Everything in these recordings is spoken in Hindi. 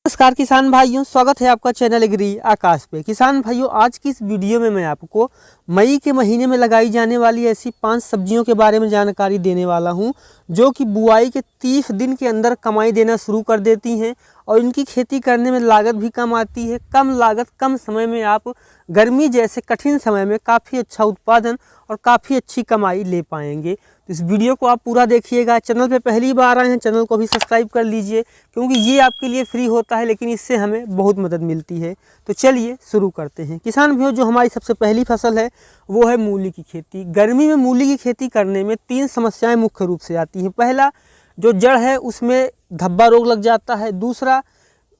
नमस्कार किसान भाइयों, स्वागत है आपका चैनल एग्री आकाश पे। किसान भाइयों, आज की इस वीडियो में मैं आपको मई के महीने में लगाई जाने वाली ऐसी 5 सब्जियों के बारे में जानकारी देने वाला हूं, जो कि बुआई के 30 दिन के अंदर कमाई देना शुरू कर देती हैं और इनकी खेती करने में लागत भी कम आती है। कम लागत कम समय में आप गर्मी जैसे कठिन समय में काफ़ी अच्छा उत्पादन और काफ़ी अच्छी कमाई ले पाएंगे। तो इस वीडियो को आप पूरा देखिएगा। चैनल पे पहली बार आए हैं, चैनल को भी सब्सक्राइब कर लीजिए, क्योंकि ये आपके लिए फ्री होता है, लेकिन इससे हमें बहुत मदद मिलती है। तो चलिए शुरू करते हैं। किसान भाइयों, जो हमारी सबसे पहली फसल है वो है मूली की खेती। गर्मी में मूली की खेती करने में 3 समस्याएं मुख्य रूप से आती हैं। पहला, जो जड़ है उसमें धब्बा रोग लग जाता है। दूसरा,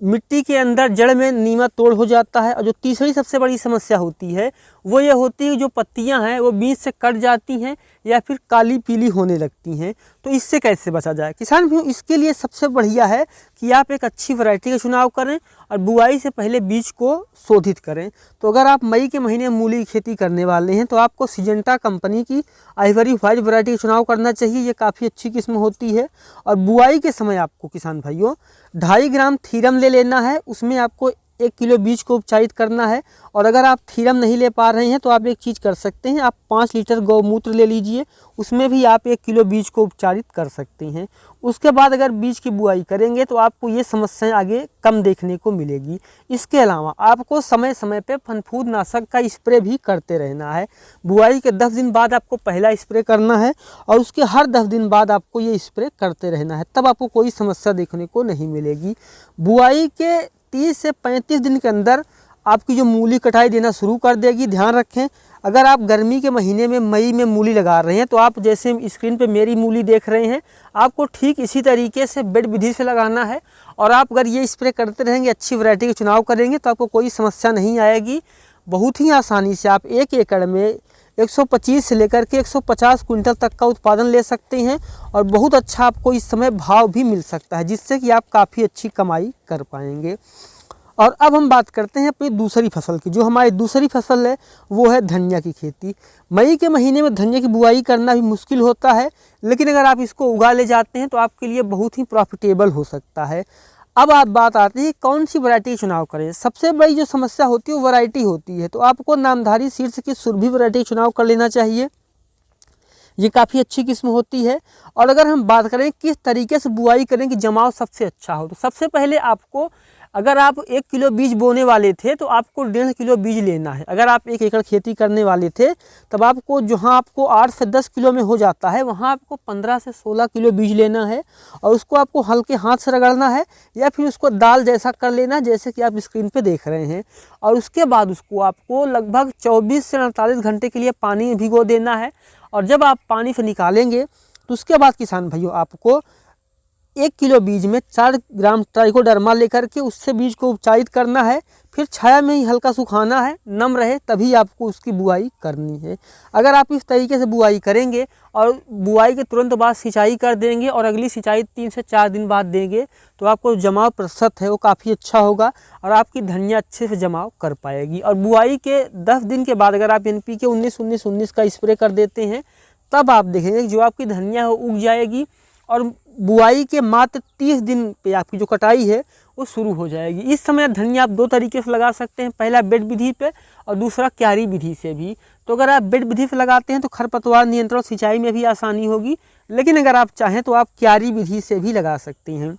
मिट्टी के अंदर जड़ में नीमा तोड़ हो जाता है। और जो तीसरी सबसे बड़ी समस्या होती है वो ये होती है कि जो पत्तियां हैं वो बीच से कट जाती हैं या फिर काली पीली होने लगती हैं। तो इससे कैसे बचा जाए? किसान भाइयों, इसके लिए सबसे बढ़िया है कि आप एक अच्छी वैरायटी का चुनाव करें और बुआई से पहले बीज को शोधित करें। तो अगर आप मई के महीने में मूली की खेती करने वाले हैं तो आपको सिजेंटा कंपनी की आइवरी व्हाइट वैरायटी का चुनाव करना चाहिए। ये काफ़ी अच्छी किस्म होती है। और बुआई के समय आपको किसान भाइयों 2.5 ग्राम थीरम ले लेना है। उसमें आपको 1 किलो बीज को उपचारित करना है। और अगर आप थीरम नहीं ले पा रहे हैं तो आप एक चीज़ कर सकते हैं, आप 5 लीटर गौमूत्र ले लीजिए, उसमें भी आप 1 किलो बीज को उपचारित कर सकते हैं। उसके बाद अगर बीज की बुआई करेंगे तो आपको ये समस्याएं आगे कम देखने को मिलेगी। इसके अलावा आपको समय समय पे फनफूद नाशक का स्प्रे भी करते रहना है। बुआई के 10 दिन बाद आपको पहला स्प्रे करना है और उसके हर 10 दिन बाद आपको ये स्प्रे करते रहना है, तब आपको कोई समस्या देखने को नहीं मिलेगी। बुआई के 30 से 35 दिन के अंदर आपकी जो मूली कटाई देना शुरू कर देगी। ध्यान रखें, अगर आप गर्मी के महीने में मई में मूली लगा रहे हैं तो आप जैसे स्क्रीन पे मेरी मूली देख रहे हैं, आपको ठीक इसी तरीके से बेड विधि से लगाना है। और आप अगर ये स्प्रे करते रहेंगे, अच्छी वैरायटी का चुनाव करेंगे तो आपको कोई समस्या नहीं आएगी। बहुत ही आसानी से आप 1 एकड़ में 125 से लेकर के 150 क्विंटल तक का उत्पादन ले सकते हैं। और बहुत अच्छा आपको इस समय भाव भी मिल सकता है, जिससे कि आप काफ़ी अच्छी कमाई कर पाएंगे। और अब हम बात करते हैं अपनी दूसरी फसल की। जो हमारी दूसरी फसल है वो है धनिया की खेती। मई के महीने में धनिया की बुआई करना भी मुश्किल होता है, लेकिन अगर आप इसको उगा ले जाते हैं तो आपके लिए बहुत ही प्रॉफिटेबल हो सकता है। अब आप बात आती है कौन सी वैरायटी चुनाव करें। सबसे बड़ी जो समस्या होती है वो वैरायटी होती है। तो आपको नामधारी शीर्ष की सुरभि वैरायटी चुनाव कर लेना चाहिए। ये काफ़ी अच्छी किस्म होती है। और अगर हम बात करें किस तरीके से बुआई करें कि जमाव सबसे अच्छा हो, तो सबसे पहले आपको, अगर आप 1 किलो बीज बोने वाले थे तो आपको 1.5 किलो बीज लेना है। अगर आप 1 एकड़ खेती करने वाले थे तब आपको, जहाँ आपको 8 से 10 किलो में हो जाता है, वहाँ आपको 15 से 16 किलो बीज लेना है। और उसको आपको हल्के हाथ से रगड़ना है या फिर उसको दाल जैसा कर लेना, जैसे कि आप स्क्रीन पे देख रहे हैं। और उसके बाद उसको आपको लगभग 24 से 48 घंटे के लिए पानी में भिगो देना है। और जब आप पानी से निकालेंगे तो उसके बाद किसान भाइयों आपको 1 किलो बीज में 4 ग्राम ट्राइकोडर्मा लेकर के उससे बीज को उपचारित करना है। फिर छाया में ही हल्का सुखाना है, नम रहे तभी आपको उसकी बुआई करनी है। अगर आप इस तरीके से बुआई करेंगे और बुआई के तुरंत बाद सिंचाई कर देंगे और अगली सिंचाई 3 से 4 दिन बाद देंगे तो आपको जमाव प्रतिशत है वो काफ़ी अच्छा होगा और आपकी धनिया अच्छे से जमाव कर पाएगी। और बुआई के 10 दिन के बाद अगर आप NPK 19-19-19 का स्प्रे कर देते हैं, तब आप देखेंगे जो आपकी धनिया है वो उग जाएगी। और बुआई के मात्र 30 दिन पे आपकी जो कटाई है वो शुरू हो जाएगी। इस समय धनिया आप 2 तरीके से लगा सकते हैं, पहला बेड विधि पे और दूसरा क्यारी विधि से भी। तो अगर आप बेड विधि से लगाते हैं तो खरपतवार नियंत्रण सिंचाई में भी आसानी होगी, लेकिन अगर आप चाहें तो आप क्यारी विधि से भी लगा सकते हैं।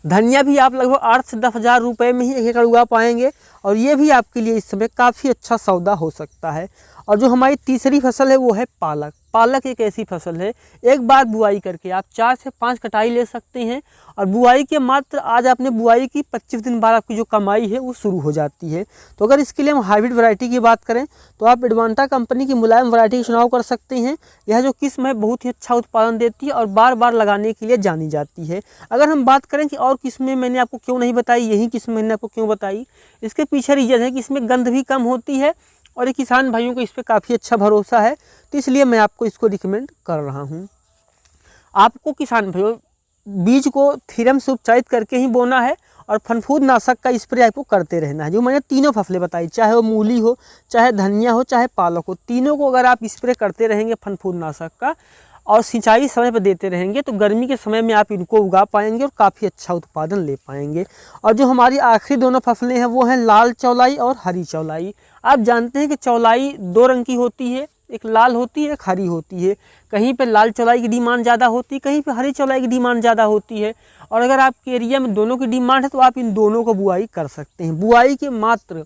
धनिया भी आप लगभग 8 से 10 हज़ार रुपये में ही 1 एकड़ उगा पाएंगे और ये भी आपके लिए इस समय काफ़ी अच्छा सौदा हो सकता है। और जो हमारी तीसरी फसल है वो है पालक। पालक एक ऐसी फसल है, एक बार बुआई करके आप 4 से 5 कटाई ले सकते हैं। और बुआई के मात्र आज आपने बुआई की 25 दिन बाद आपकी जो कमाई है वो शुरू हो जाती है। तो अगर इसके लिए हम हाइब्रिड वैरायटी की बात करें तो आप एडवांटा कंपनी की मुलायम वैरायटी का चुनाव कर सकते हैं। यह जो किस्म है बहुत ही अच्छा उत्पादन देती है और बार बार लगाने के लिए जानी जाती है। अगर हम बात करें कि और किस्में मैंने आपको क्यों नहीं बताई, यही किस्म मैंने आपको क्यों बताई, इसके पीछे रीजन है कि इसमें गंध भी कम होती है और ये किसान भाइयों को इस पर काफ़ी अच्छा भरोसा है, तो इसलिए मैं आपको इसको रिकमेंड कर रहा हूँ। आपको किसान भाइयों बीज को थीरम से उपचारित करके ही बोना है और फनफूद नाशक का स्प्रे आपको करते रहना है। जो मैंने तीनों फसलें बताई, चाहे वो मूली हो, चाहे धनिया हो, चाहे पालक हो, तीनों को अगर आप स्प्रे करते रहेंगे फनफूद नाशक का, और सिंचाई समय पर देते रहेंगे तो गर्मी के समय में आप इनको उगा पाएंगे और काफ़ी अच्छा उत्पादन ले पाएंगे। और जो हमारी आखिरी दोनों फसलें हैं वो हैं लाल चौलाई और हरी चौलाई। आप जानते हैं कि चौलाई दो रंग की होती है, एक लाल होती है, एक हरी होती है। कहीं पे लाल चौलाई की डिमांड ज़्यादा होती है, कहीं पे हरी चौलाई की डिमांड ज़्यादा होती है। और अगर आपके एरिया में दोनों की डिमांड है तो आप इन दोनों को बुआई कर सकते हैं। बुआई के मात्र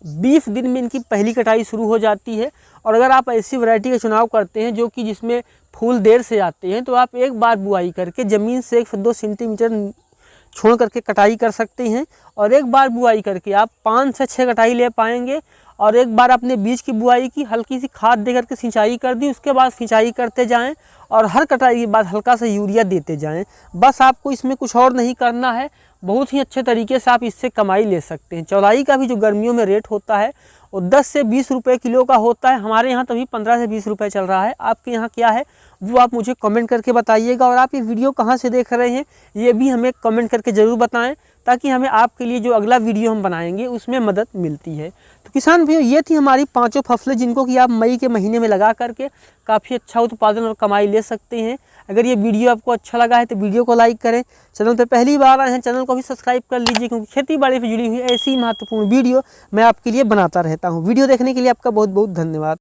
20 दिन में इनकी पहली कटाई शुरू हो जाती है। और अगर आप ऐसी वैरायटी का चुनाव करते हैं जो कि जिसमें फूल देर से आते हैं तो आप एक बार बुआई करके ज़मीन से 1 से 2 सेंटीमीटर छोड़ करके कटाई कर सकते हैं। और एक बार बुआई करके आप 5 से 6 कटाई ले पाएंगे। और एक बार आपने बीज की बुआई की, हल्की सी खाद दे करके सिंचाई कर दी, उसके बाद सिंचाई करते जाएं और हर कटाई के बाद हल्का सा यूरिया देते जाएं। बस आपको इसमें कुछ और नहीं करना है, बहुत ही अच्छे तरीके से आप इससे कमाई ले सकते हैं। चौलाई का भी जो गर्मियों में रेट होता है वो 10 से 20 रुपये किलो का होता है। हमारे यहाँ तभी 15 से 20 रुपये चल रहा है। आपके यहाँ क्या है वो आप मुझे कमेंट करके बताइएगा। और आप ये वीडियो कहाँ से देख रहे हैं ये भी हमें कमेंट करके ज़रूर बताएं, ताकि हमें आपके लिए जो अगला वीडियो हम बनाएंगे उसमें मदद मिलती है। तो किसान भाइयों, ये थी हमारी 5 फसलें जिनको कि आप मई के महीने में लगा करके काफ़ी अच्छा उत्पादन और कमाई ले सकते हैं। अगर ये वीडियो आपको अच्छा लगा है तो वीडियो को लाइक करें। चैनल पर पहली बार आए हैं चैनल को भी सब्सक्राइब कर लीजिए, क्योंकि खेती बाड़ी से जुड़ी हुई ऐसी महत्वपूर्ण वीडियो मैं आपके लिए बनाता रहता हूँ। वीडियो देखने के लिए आपका बहुत बहुत धन्यवाद।